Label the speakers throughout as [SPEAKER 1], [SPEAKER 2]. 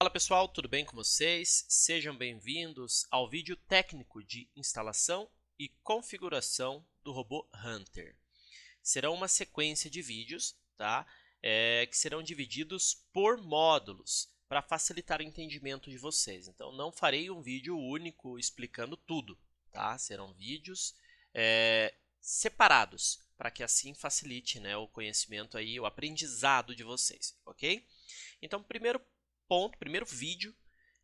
[SPEAKER 1] Fala pessoal, tudo bem com vocês? Sejam bem-vindos ao vídeo técnico de instalação e configuração do robô Hunter. Será uma sequência de vídeos, tá? Que serão divididos por módulos para facilitar o entendimento de vocês. Então não farei um vídeo único explicando tudo, tá? Serão vídeos separados para que assim facilite, né, o conhecimento aí, o aprendizado de vocês, ok? Então primeiro vídeo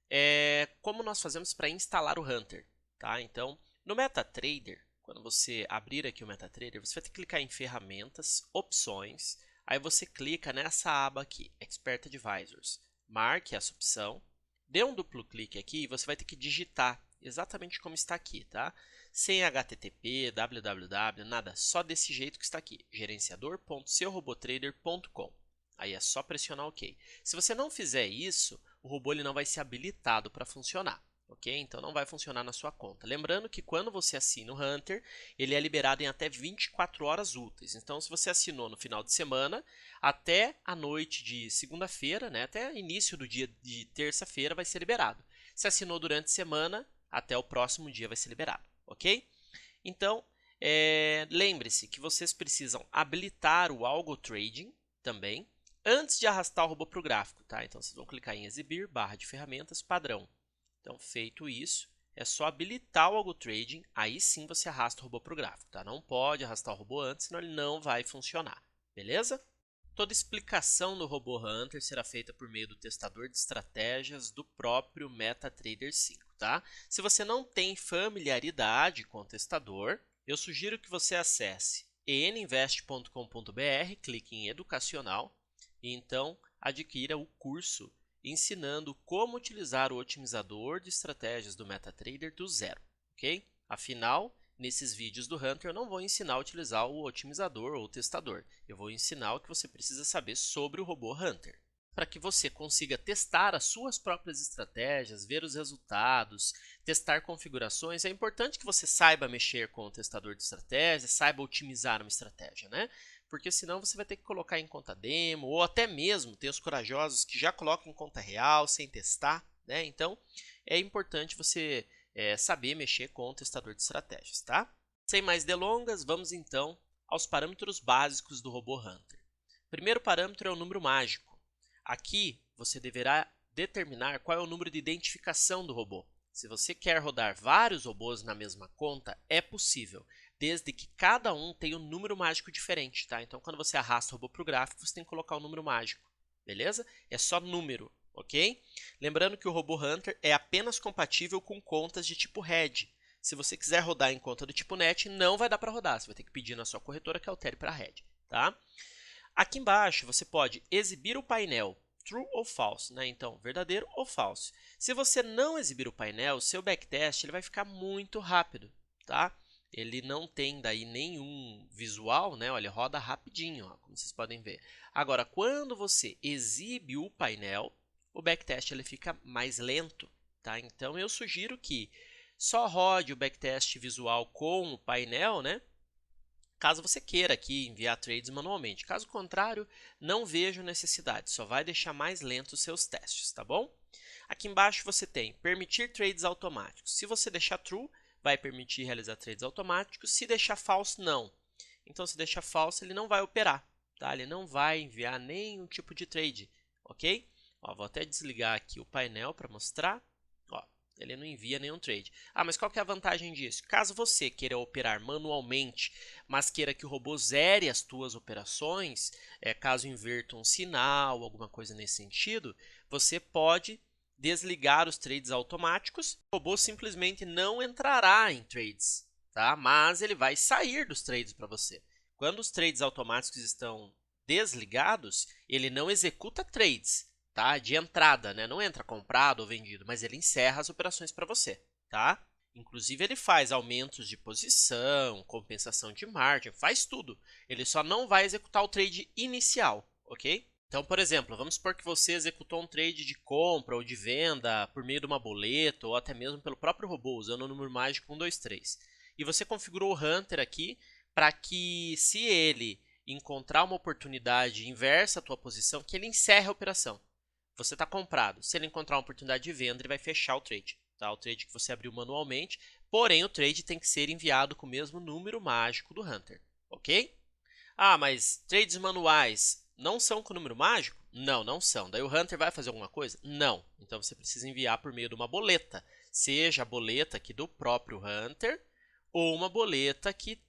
[SPEAKER 1] é como nós fazemos para instalar o Hunter, tá? Então, no MetaTrader, quando você abrir aqui o MetaTrader, você vai ter que clicar em ferramentas, opções, aí você clica nessa aba aqui, Expert Advisors. Marque essa opção, dê um duplo clique aqui e você vai ter que digitar exatamente como está aqui, tá? Sem HTTP, www, nada, só desse jeito que está aqui, gerenciador.seurobottrader.com. Aí é só pressionar OK. Se você não fizer isso, o robô ele não vai ser habilitado para funcionar, ok? Então não vai funcionar na sua conta. Lembrando que quando você assina o Hunter, ele é liberado em até 24 horas úteis. Então se você assinou no final de semana, até a noite de segunda-feira, né, até início do dia de terça-feira vai ser liberado. Se assinou durante a semana, até o próximo dia vai ser liberado, ok? Então, lembre-se que vocês precisam habilitar o Algo Trading também, antes de arrastar o robô para o gráfico, tá? Então, vocês vão clicar em exibir, barra de ferramentas, padrão. Então, feito isso, é só habilitar o Algo Trading, aí sim você arrasta o robô para o gráfico, tá? Não pode arrastar o robô antes, senão ele não vai funcionar, beleza? Toda explicação do robô Hunter será feita por meio do testador de estratégias do próprio MetaTrader 5, tá? Se você não tem familiaridade com o testador, eu sugiro que você acesse eninvest.com.br, clique em educacional, e então adquira o curso ensinando como utilizar o otimizador de estratégias do MetaTrader do zero, ok? Afinal, nesses vídeos do Hunter eu não vou ensinar a utilizar o otimizador ou o testador. Eu vou ensinar o que você precisa saber sobre o robô Hunter. Para que você consiga testar as suas próprias estratégias, ver os resultados, testar configurações, é importante que você saiba mexer com o testador de estratégias, saiba otimizar uma estratégia, né? Porque senão você vai ter que colocar em conta demo, ou até mesmo tem os corajosos que já colocam em conta real, sem testar, né? Então, é importante você saber mexer com o testador de estratégias, tá? Sem mais delongas, vamos então aos parâmetros básicos do robô Hunter. O primeiro parâmetro é o número mágico. Aqui, você deverá determinar qual é o número de identificação do robô. Se você quer rodar vários robôs na mesma conta, é possível, desde que cada um tenha um número mágico diferente, tá? Então, quando você arrasta o robô para o gráfico, você tem que colocar um número mágico, beleza? É só número, ok? Lembrando que o robô Hunter é apenas compatível com contas de tipo RED. Se você quiser rodar em conta do tipo NET, não vai dar para rodar. Você vai ter que pedir na sua corretora que altere para RED, tá? Aqui embaixo, você pode exibir o painel true ou false, né? Então, verdadeiro ou falso. Se você não exibir o painel, o seu backtest ele vai ficar muito rápido, tá? Ele não tem daí nenhum visual, né? Olha, roda rapidinho, ó, como vocês podem ver. Agora, quando você exibe o painel, o backtest ele fica mais lento, tá? Então, eu sugiro que só rode o backtest visual com o painel, né? Caso você queira aqui enviar trades manualmente. Caso contrário, não vejo necessidade, só vai deixar mais lento os seus testes, tá bom? Aqui embaixo você tem permitir trades automáticos. Se você deixar true, vai permitir realizar trades automáticos. Se deixar false, não. Então, se deixar false, ele não vai operar, tá? Ele não vai enviar nenhum tipo de trade, ok? Ó, vou até desligar aqui o painel para mostrar. Ó, ele não envia nenhum trade. Ah, mas qual que é a vantagem disso? Caso você queira operar manualmente, mas queira que o robô zere as tuas operações, caso inverta um sinal, alguma coisa nesse sentido, você pode desligar os trades automáticos. O robô simplesmente não entrará em trades, tá? Mas ele vai sair dos trades para você. Quando os trades automáticos estão desligados, ele não executa trades, tá? De entrada, né? Não entra comprado ou vendido, mas ele encerra as operações para você, tá? Inclusive ele faz aumentos de posição, compensação de margem, faz tudo. Ele só não vai executar o trade inicial, ok? Então, por exemplo, vamos supor que você executou um trade de compra ou de venda por meio de uma boleta ou até mesmo pelo próprio robô, usando o número mágico 123. E você configurou o Hunter aqui para que, se ele encontrar uma oportunidade inversa à tua posição, que ele encerre a operação. você está comprado. Se ele encontrar uma oportunidade de venda, ele vai fechar o trade. Tá? O trade que você abriu manualmente, porém o trade tem que ser enviado com o mesmo número mágico do Hunter, ok? Ah, mas trades manuais não são com número mágico? Não, não são. Daí o Hunter vai fazer alguma coisa? Não. Então você precisa enviar por meio de uma boleta, seja a boleta aqui do próprio Hunter ou uma boleta que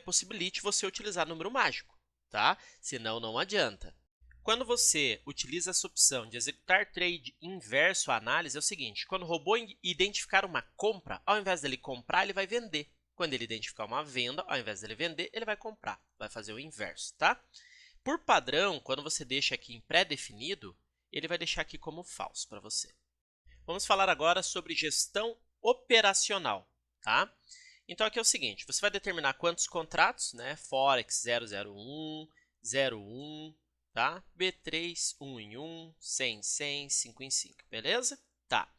[SPEAKER 1] possibilite você utilizar número mágico, tá? Senão não adianta. Quando você utiliza essa opção de executar trade inverso à análise, é o seguinte, quando o robô identificar uma compra, ao invés dele comprar, ele vai vender. Quando ele identificar uma venda, ao invés dele vender, ele vai comprar. Vai fazer o inverso, tá? Por padrão, quando você deixa aqui em pré-definido, ele vai deixar aqui como falso para você. Vamos falar agora sobre gestão operacional, tá? Então aqui é o seguinte, você vai determinar quantos contratos, né? Forex 001, 01, tá? B3, 1 em 1, 100 em 100, 5 em 5, beleza? Tá.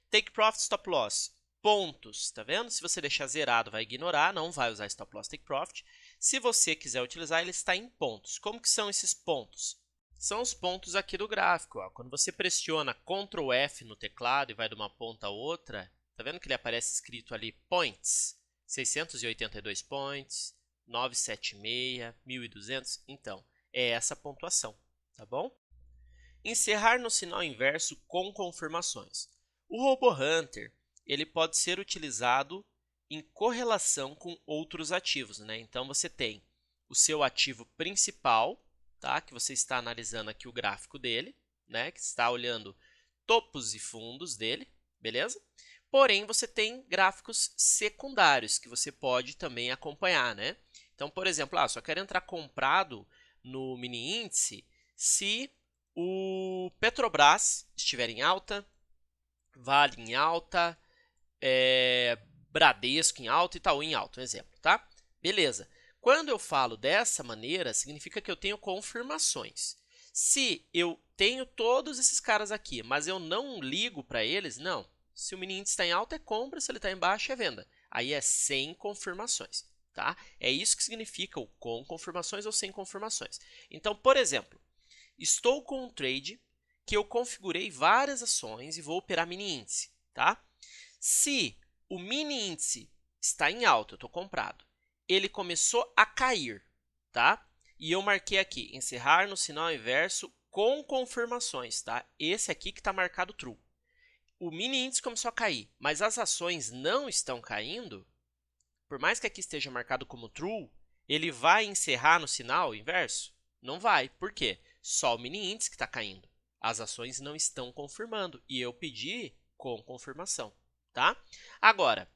[SPEAKER 1] Take Profit, Stop Loss, pontos, tá vendo? Se você deixar zerado, vai ignorar, não vai usar Stop Loss, Take Profit. Se você quiser utilizar, ele está em pontos. Como que são esses pontos? São os pontos aqui do gráfico, ó. Quando você pressiona Ctrl F no teclado e vai de uma ponta a outra, tá vendo que ele aparece escrito ali Points? 682 points, 976, 1200, então, é essa pontuação, tá bom? Encerrar no sinal inverso com confirmações. O Robô Hunter, ele pode ser utilizado em correlação com outros ativos, né? Então, você tem o seu ativo principal, tá? Que você está analisando aqui o gráfico dele, né? Que está olhando topos e fundos dele, beleza? Porém, você tem gráficos secundários que você pode também acompanhar, né? Então, por exemplo, só quero entrar comprado no mini índice se o Petrobras estiver em alta, Vale em alta, Bradesco em alta, Itaú em alta, um exemplo, tá? Beleza. Quando eu falo dessa maneira, significa que eu tenho confirmações. Se eu tenho todos esses caras aqui, mas eu não ligo para eles, não. Se o mini índice está em alta, é compra, se ele está em baixa, é venda. Aí é sem confirmações, tá? É isso que significa o com confirmações ou sem confirmações. Então, por exemplo, estou com um trade que eu configurei várias ações e vou operar mini índice, tá? Se o mini índice está em alta, eu estou comprado, ele começou a cair, tá? E eu marquei aqui, encerrar no sinal inverso com confirmações, tá? Esse aqui que está marcado true. O mini índice começou a cair, mas as ações não estão caindo, por mais que aqui esteja marcado como true, ele vai encerrar no sinal inverso? Não vai. Por quê? Só o mini índice que está caindo. As ações não estão confirmando e eu pedi com confirmação, tá? Agora,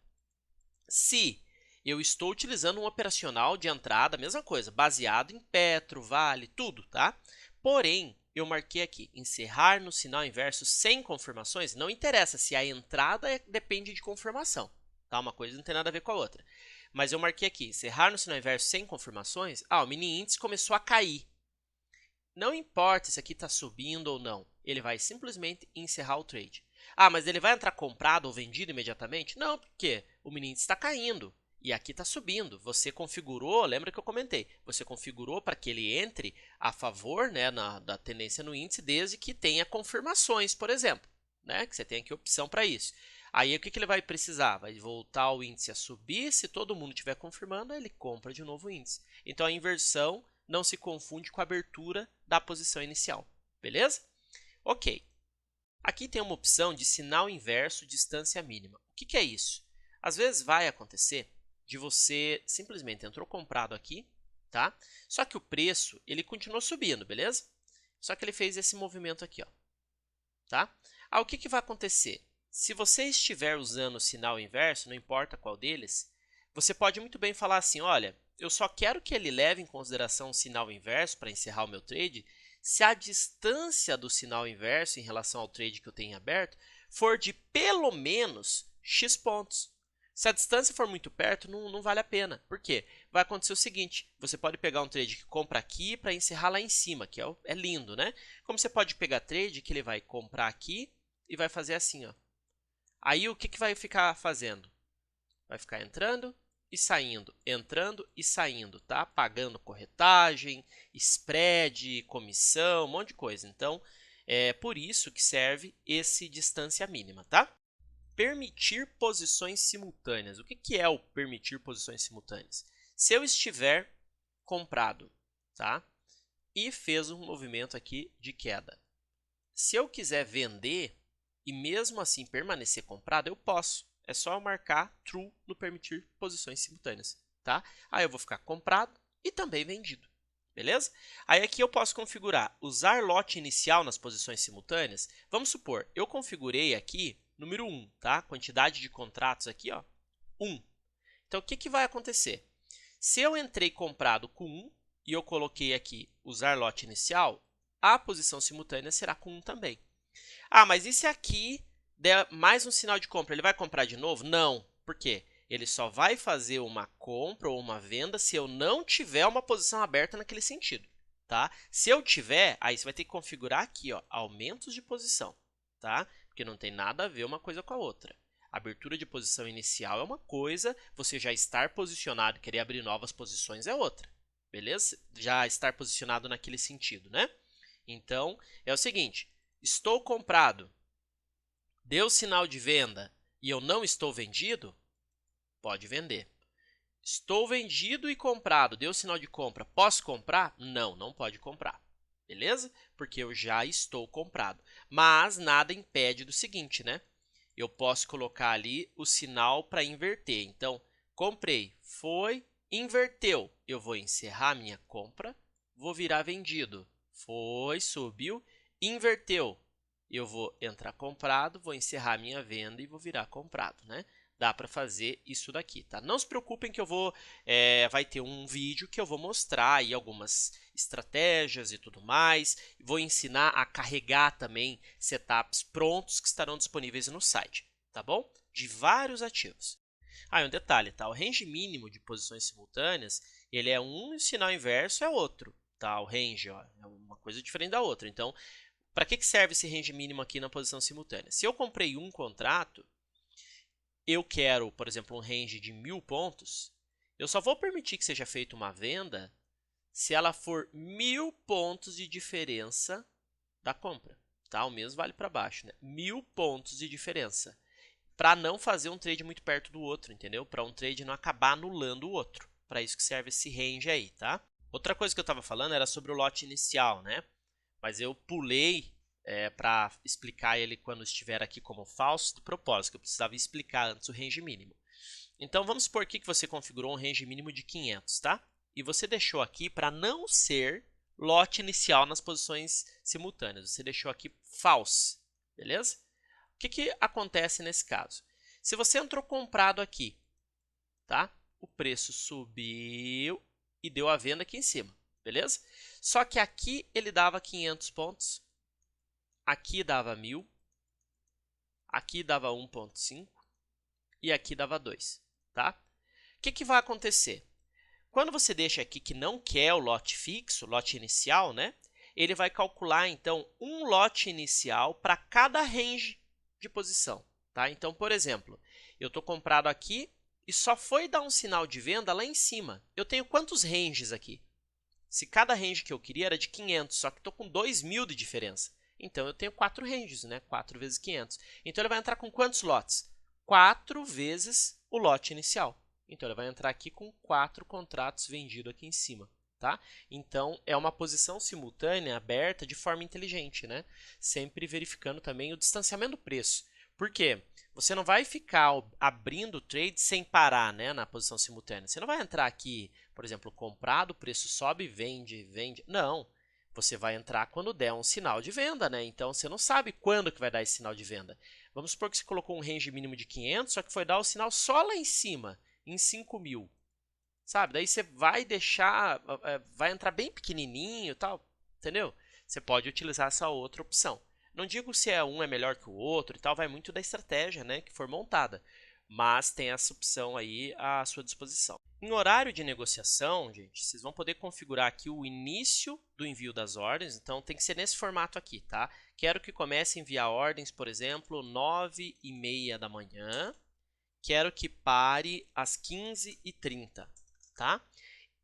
[SPEAKER 1] se eu estou utilizando um operacional de entrada, mesma coisa, baseado em Petro, Vale, tudo, tá? Porém, eu marquei aqui, encerrar no sinal inverso sem confirmações, não interessa se a entrada depende de confirmação, tá? Uma coisa não tem nada a ver com a outra. Mas eu marquei aqui, encerrar no sinal inverso sem confirmações, o mini índice começou a cair. Não importa se aqui está subindo ou não, ele vai simplesmente encerrar o trade. Mas ele vai entrar comprado ou vendido imediatamente? Não, porque o mini índice está caindo e aqui está subindo. Você configurou, lembra que eu comentei, você configurou para que ele entre a favor, né, da tendência no índice, desde que tenha confirmações, por exemplo, né, que você tem aqui opção para isso. Aí o que ele vai precisar? Vai voltar o índice a subir, se todo mundo estiver confirmando, ele compra de novo o índice. Então a inversão não se confunde com a abertura da posição inicial, beleza? Ok. Aqui tem uma opção de sinal inverso distância mínima. O que é isso? Às vezes vai acontecer de você simplesmente entrou comprado aqui, tá? Só que o preço, ele continuou subindo, beleza? Só que ele fez esse movimento aqui, ó, tá? O que vai acontecer? Se você estiver usando o sinal inverso, não importa qual deles, você pode muito bem falar assim, olha, eu só quero que ele leve em consideração o sinal inverso para encerrar o meu trade se a distância do sinal inverso em relação ao trade que eu tenho aberto for de pelo menos X pontos. Se a distância for muito perto, não vale a pena. Por quê? Vai acontecer o seguinte, você pode pegar um trade que compra aqui para encerrar lá em cima, que é lindo, né? Como você pode pegar trade que ele vai comprar aqui e vai fazer assim, ó. Aí o que vai ficar fazendo? Vai ficar entrando e saindo, tá? Pagando corretagem, spread, comissão, um monte de coisa. Então, É por isso que serve esse distância mínima, tá? Permitir posições simultâneas. O que é o permitir posições simultâneas? Se eu estiver comprado, tá? E fez um movimento aqui de queda. Se eu quiser vender e mesmo assim permanecer comprado, eu posso. É só eu marcar true no permitir posições simultâneas, tá? Aí eu vou ficar comprado e também vendido, beleza? Aí aqui eu posso configurar usar lote inicial nas posições simultâneas. Vamos supor, eu configurei aqui número 1, tá? Quantidade de contratos aqui, ó, 1. Então o que vai acontecer? Se eu entrei comprado com 1 e eu coloquei aqui usar lote inicial, a posição simultânea será com 1 também. Ah, mas e se aqui der mais um sinal de compra? Ele vai comprar de novo? Não. Por quê? Ele só vai fazer uma compra ou uma venda se eu não tiver uma posição aberta naquele sentido, tá? Se eu tiver, aí você vai ter que configurar aqui, ó, aumentos de posição, tá? Porque não tem nada a ver uma coisa com a outra. Abertura de posição inicial é uma coisa, você já estar posicionado e querer abrir novas posições é outra, beleza? Já estar posicionado naquele sentido, né? Então, é o seguinte, estou comprado, deu sinal de venda e eu não estou vendido, pode vender. Estou vendido e comprado, deu sinal de compra, posso comprar? Não, não pode comprar, beleza? Porque eu já estou comprado. Mas nada impede do seguinte, né? Eu posso colocar ali o sinal para inverter. Então, comprei, foi, inverteu. Eu vou encerrar minha compra, vou virar vendido. Foi, subiu, inverteu. Eu vou entrar comprado, vou encerrar minha venda e vou virar comprado, né? Dá para fazer isso daqui, tá? Não se preocupem que vai ter um vídeo que eu vou mostrar aí algumas estratégias e tudo mais. Vou ensinar a carregar também setups prontos que estarão disponíveis no site, tá bom? De vários ativos. Ah, e um detalhe, tá? O range mínimo de posições simultâneas, ele é um e o sinal inverso é outro, tá? O range, ó, é uma coisa diferente da outra. Então, para que serve esse range mínimo aqui na posição simultânea? Se eu comprei um contrato, eu quero, por exemplo, um range de 1.000 pontos, eu só vou permitir que seja feita uma venda se ela for 1.000 pontos de diferença da compra. Tá? O mesmo vale para baixo, né? 1.000 pontos de diferença. Para não fazer um trade muito perto do outro, entendeu? Para um trade não acabar anulando o outro. Para isso que serve esse range aí, tá? Outra coisa que eu estava falando era sobre o lote inicial, né? Mas eu pulei para explicar ele quando estiver aqui como falso de propósito, que eu precisava explicar antes o range mínimo. Então, vamos supor aqui que você configurou um range mínimo de 500, tá? E você deixou aqui para não ser lote inicial nas posições simultâneas. Você deixou aqui false, beleza? O que acontece nesse caso? Se você entrou comprado aqui, tá? O preço subiu e deu a venda aqui em cima, beleza? Só que aqui ele dava 500 pontos, aqui dava 1.000, aqui dava 1.5 e aqui dava 2, tá? O que vai acontecer? Quando você deixa aqui que não quer o lote fixo, lote inicial, né? Ele vai calcular, então, um lote inicial para cada range de posição, tá? Então, por exemplo, eu estou comprado aqui e só foi dar um sinal de venda lá em cima. Eu tenho quantos ranges aqui? Se cada range que eu queria era de 500, só que estou com 2.000 de diferença. Então, eu tenho 4 ranges, né? 4 vezes 500. Então, ele vai entrar com quantos lotes? 4 vezes o lote inicial. Então, ele vai entrar aqui com 4 contratos vendidos aqui em cima, tá? Então, é uma posição simultânea aberta de forma inteligente, né? Sempre verificando também o distanciamento do preço. Por quê? Você não vai ficar abrindo o trade sem parar, né, na posição simultânea. Você não vai entrar aqui, por exemplo, comprado, o preço sobe, vende, vende. Não. Você vai entrar quando der um sinal de venda, né? Então, você não sabe quando que vai dar esse sinal de venda. Vamos supor que você colocou um range mínimo de 500, só que foi dar o sinal só lá em cima, em 5.000. Sabe? Daí você vai deixar, vai entrar bem pequenininho e tal, entendeu? Você pode utilizar essa outra opção. Não digo se um é melhor que o outro e tal, vai muito da estratégia, né, que for montada. Mas tem essa opção aí à sua disposição. Em horário de negociação, gente, vocês vão poder configurar aqui o início do envio das ordens. Então, tem que ser nesse formato aqui, tá? Quero que comece a enviar ordens, por exemplo, 9h30 da manhã. Quero que pare às 15h30, tá?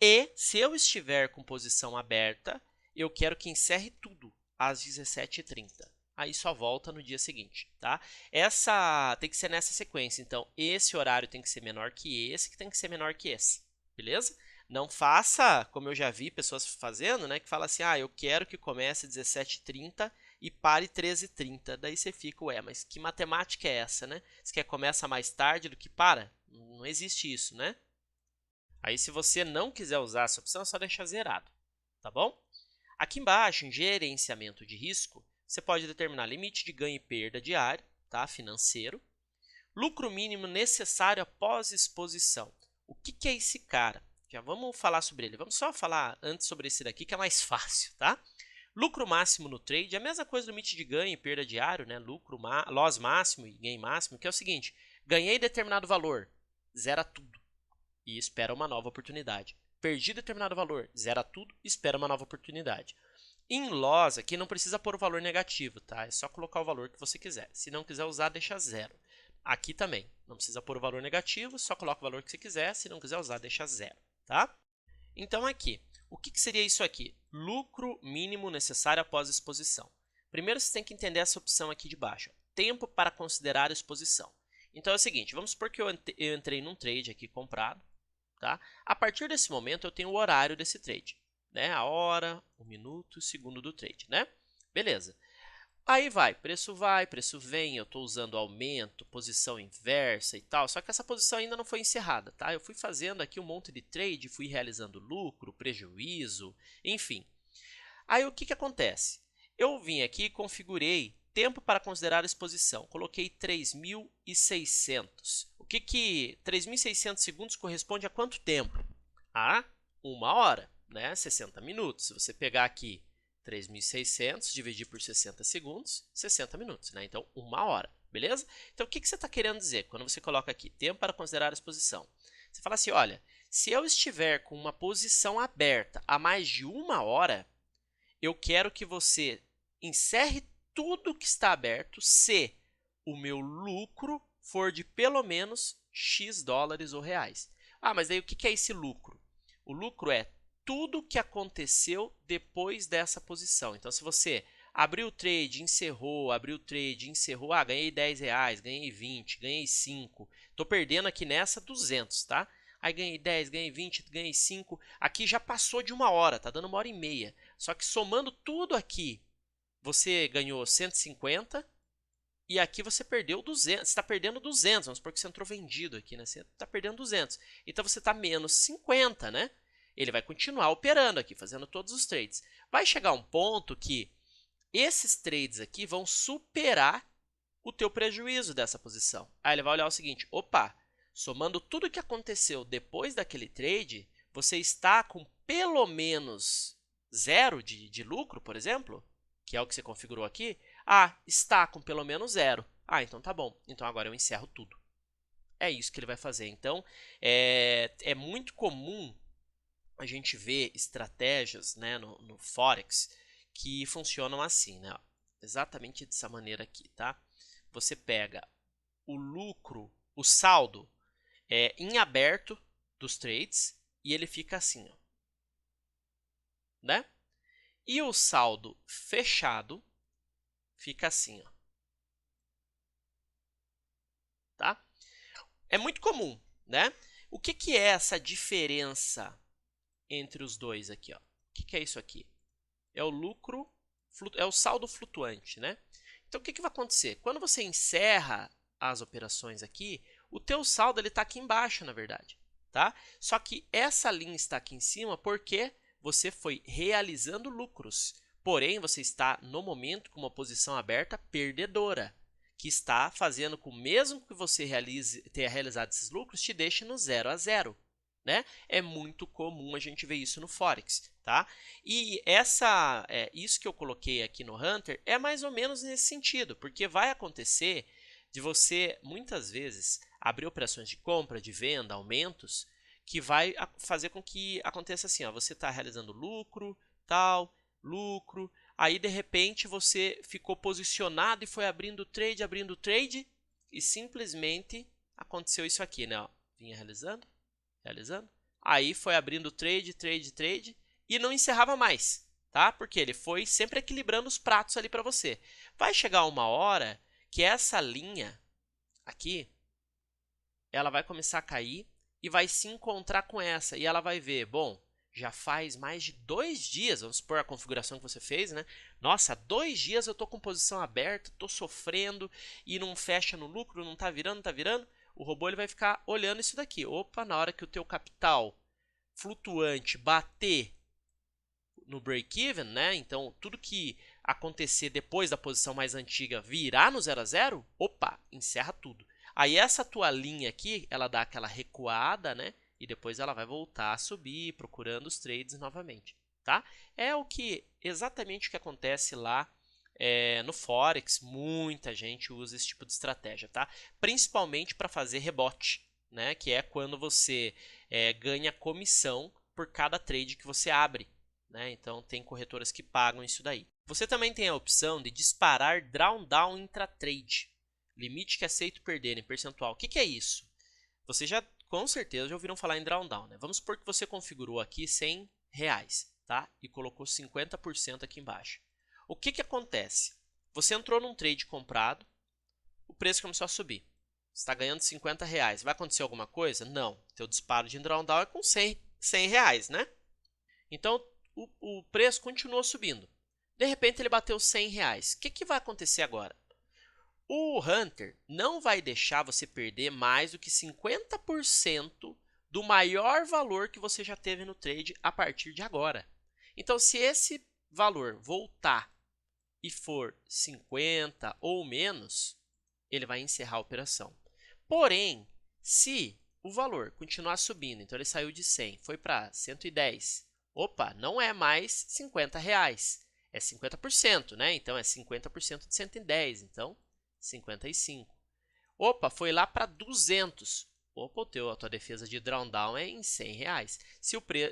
[SPEAKER 1] E, se eu estiver com posição aberta, eu quero que encerre tudo às 17h30. Aí só volta no dia seguinte, tá? Essa tem que ser nessa sequência. Então, esse horário tem que ser menor que tem que ser menor que esse, beleza? Não faça, como eu já vi pessoas fazendo, né? Que fala assim, eu quero que comece 17h30 e pare 13h30. Daí você fica, ué, mas que matemática é essa, né? Você quer começa mais tarde do que para? Não existe isso, né? Aí, se você não quiser usar essa opção, é só deixar zerado, tá bom? Aqui embaixo, em gerenciamento de risco, você pode determinar limite de ganho e perda diário, tá? Financeiro, lucro mínimo necessário após exposição. O que é esse cara? Já vamos falar sobre ele. Vamos só falar antes sobre esse daqui, que é mais fácil, tá? Lucro máximo no trade, a mesma coisa do limite de ganho e perda diário, né? Loss máximo e gain máximo, que é o seguinte: ganhei determinado valor, zera tudo e espera uma nova oportunidade. Perdi determinado valor, zera tudo e espera uma nova oportunidade. Em loss, aqui não precisa pôr o valor negativo, tá? É só colocar o valor que você quiser. Se não quiser usar, deixa zero. Aqui também, não precisa pôr o valor negativo, só coloca o valor que você quiser. Se não quiser usar, deixa zero, tá? Então aqui, o que seria isso aqui? Lucro mínimo necessário após exposição. Primeiro você tem que entender essa opção aqui de baixo. Tempo para considerar exposição. Então é o seguinte, vamos supor que eu entrei num trade aqui comprado, tá? A partir desse momento eu tenho o horário desse trade, né? A hora, o minuto, o segundo do trade, né? Beleza. Aí vai, preço vem, eu estou usando aumento, posição inversa e tal, só que essa posição ainda não foi encerrada, tá? Eu fui fazendo aqui um monte de trade, fui realizando lucro, prejuízo, enfim. Aí o que acontece? Eu vim aqui e configurei tempo para considerar a exposição, coloquei 3.600. O que 3.600 segundos corresponde a quanto tempo? A 1 hora, né? 60 minutos. Se você pegar aqui 3.600, dividir por 60 segundos, 60 minutos, né? Então, 1 hora, beleza? Então, o que você está querendo dizer quando você coloca aqui tempo para considerar a exposição? Você fala assim, olha, se eu estiver com uma posição aberta há mais de 1 hora, eu quero que você encerre tudo que está aberto se o meu lucro for de pelo menos X dólares ou reais. Mas aí o que é esse lucro? O lucro é tudo que aconteceu depois dessa posição. Então, se você abriu o trade, encerrou, ganhei 10 reais, ganhei 20, ganhei 5, estou perdendo aqui nessa 200, tá? Aí ganhei 10, ganhei 20, ganhei 5, aqui já passou de 1 hora, tá dando 1h30. Só que somando tudo aqui, você ganhou 150 e aqui você perdeu 200, você está perdendo 200, vamos supor que você entrou vendido aqui, né? Você está perdendo 200. Então, você está menos 50, né? Ele vai continuar operando aqui, fazendo todos os trades. Vai chegar um ponto que esses trades aqui vão superar o teu prejuízo dessa posição. Aí ele vai olhar o seguinte, opa, somando tudo que aconteceu depois daquele trade, você está com pelo menos zero de lucro, por exemplo, que é o que você configurou aqui. Está com pelo menos zero. Então tá bom. Então agora eu encerro tudo. É isso que ele vai fazer. Então, é muito comum a gente ver estratégias, né, no Forex que funcionam assim, né? Exatamente dessa maneira aqui, tá? Você pega o lucro, o saldo em aberto dos trades e ele fica assim, ó, né? E o saldo fechado fica assim, ó, tá? É muito comum, né? O que é essa diferença entre os dois aqui, ó? O que é isso aqui? É o lucro, é o saldo flutuante, né? Então, o que vai acontecer? Quando você encerra as operações aqui, o teu saldo está aqui embaixo, na verdade, tá? Só que essa linha está aqui em cima porque você foi realizando lucros. Porém, você está, no momento, com uma posição aberta perdedora, que está fazendo com que, mesmo que você tenha realizado esses lucros, te deixe no 0 a 0. Né? É muito comum a gente ver isso no Forex, tá? E isso que eu coloquei aqui no Hunter é mais ou menos nesse sentido, porque vai acontecer de você, muitas vezes, abrir operações de compra, de venda, aumentos, que vai fazer com que aconteça assim, ó, você está realizando lucro, lucro, aí de repente você ficou posicionado e foi abrindo trade, e simplesmente aconteceu isso aqui, né? Ó, vinha realizando, aí foi abrindo trade e não encerrava mais, tá? Porque ele foi sempre equilibrando os pratos ali para você. Vai chegar uma hora que essa linha aqui, ela vai começar a cair e vai se encontrar com essa. E ela vai ver, bom, já faz mais de 2 dias, vamos supor a configuração que você fez, né? Nossa, 2 dias eu estou com posição aberta, estou sofrendo e não fecha no lucro, não está virando, não está virando. O robô ele vai ficar olhando isso daqui. Opa, na hora que o teu capital flutuante bater no break-even, né? Então, tudo que acontecer depois da posição mais antiga virar no 0 a 0, opa, encerra tudo. Aí essa tua linha aqui, ela dá aquela recuada, né? E depois ela vai voltar a subir, procurando os trades novamente, tá? É o que exatamente o que acontece lá no Forex. Muita gente usa esse tipo de estratégia, tá? Principalmente para fazer rebote, né? Que é quando você ganha comissão por cada trade que você abre, né? Então tem corretoras que pagam isso daí. Você também tem a opção de disparar drawdown intratrade, limite que aceito perder em percentual. O que é isso? Você já com certeza já ouviram falar em drawdown, né? Vamos supor que você configurou aqui R$100, tá? E colocou 50% aqui embaixo. O que acontece? Você entrou num trade comprado, o preço começou a subir. Você está ganhando R$50. Vai acontecer alguma coisa? Não. Teu disparo de drawdown é com R$100, né? Então, o preço continuou subindo. De repente, ele bateu R$100. O que vai acontecer agora? O Hunter não vai deixar você perder mais do que 50% do maior valor que você já teve no trade a partir de agora. Então, se esse valor voltar e for 50 ou menos, ele vai encerrar a operação. Porém, se o valor continuar subindo, então ele saiu de 100, foi para 110, opa, não é mais R$50, é 50%, né? Então é 50% de 110, então 55. Opa, foi lá para 200. Opa, a tua defesa de drawdown é em R$100.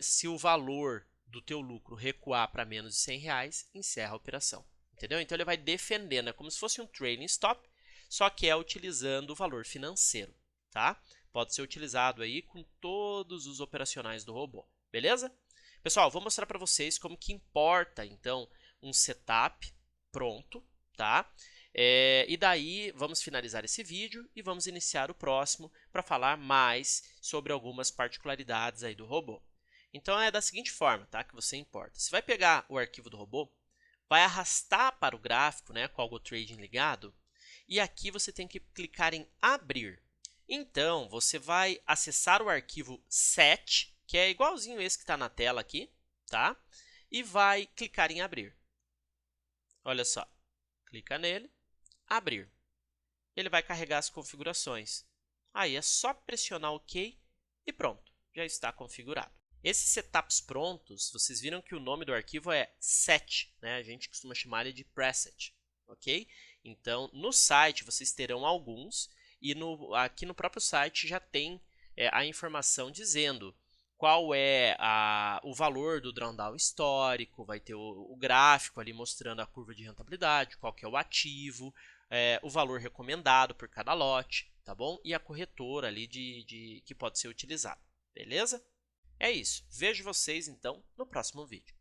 [SPEAKER 1] Se o valor do teu lucro recuar para menos de R$100, encerra a operação. Entendeu? Então ele vai defendendo, é como se fosse um trailing stop, só que é utilizando o valor financeiro, tá? Pode ser utilizado aí com todos os operacionais do robô, beleza? Pessoal, vou mostrar para vocês como que importa, então, um setup pronto, tá? E daí vamos finalizar esse vídeo e vamos iniciar o próximo para falar mais sobre algumas particularidades aí do robô. Então é da seguinte forma, tá? Que você importa. Você vai pegar o arquivo do robô, vai arrastar para o gráfico, né, com o AlgoTrading ligado, e aqui você tem que clicar em abrir. Então você vai acessar o arquivo set, que é igualzinho esse que está na tela aqui, tá? E vai clicar em abrir. Olha só, clica nele, abrir. Ele vai carregar as configurações. Aí é só pressionar OK e pronto, já está configurado. Esses setups prontos, vocês viram que o nome do arquivo é set, né? A gente costuma chamar ele de preset, ok? Então, no site vocês terão alguns e aqui no próprio site já tem a informação dizendo qual é o valor do drawdown histórico, vai ter o gráfico ali mostrando a curva de rentabilidade, qual que é o ativo, o valor recomendado por cada lote, tá bom? E a corretora ali que pode ser utilizada, beleza? É isso. Vejo vocês então no próximo vídeo.